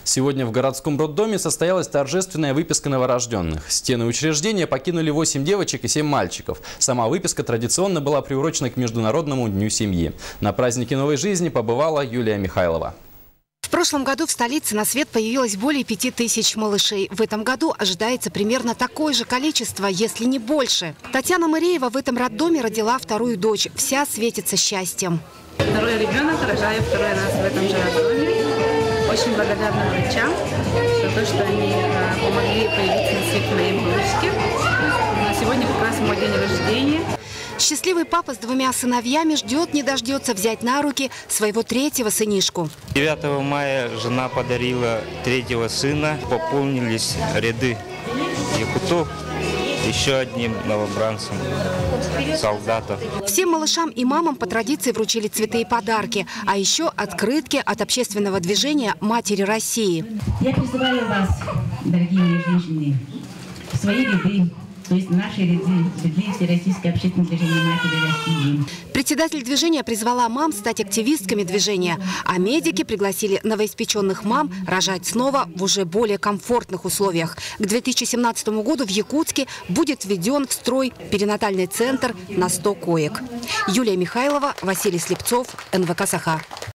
Сегодня в городском роддоме состоялась торжественная выписка новорожденных. Стены учреждения покинули 8 девочек и 7 мальчиков. Сама выписка традиционно была приурочена к Международному дню семьи. На празднике новой жизни побывала Юлия Михайлова. В прошлом году в столице на свет появилось более 5000 малышей. В этом году ожидается примерно такое же количество, если не больше. Татьяна Мыреева в этом роддоме родила вторую дочь. Вся светится счастьем. Второй ребенок, рожаю второй раз в этом же роддоме. Очень благодарна врачам за то, что они помогли появиться на свет моей малышке. Сегодня как раз мой день рождения. Счастливый папа с 2 сыновьями ждет, не дождется взять на руки своего 3-го сынишку. 9 мая жена подарила 3-го сына. Пополнились ряды якутов еще одним новобранцем, солдатов. Всем малышам и мамам по традиции вручили цветы и подарки. А еще открытки от общественного движения «Матери России». Я призываю вас, дорогие мои женщины, в свои ряды. То есть наши ряды Всероссийское общественное движение «Матери России». Председатель движения призвала мам стать активистками движения, а медики пригласили новоиспеченных мам рожать снова в уже более комфортных условиях. К 2017 году в Якутске будет введен в строй перинатальный центр на 100 коек. Юлия Михайлова, Василий Слепцов, НВК «Саха».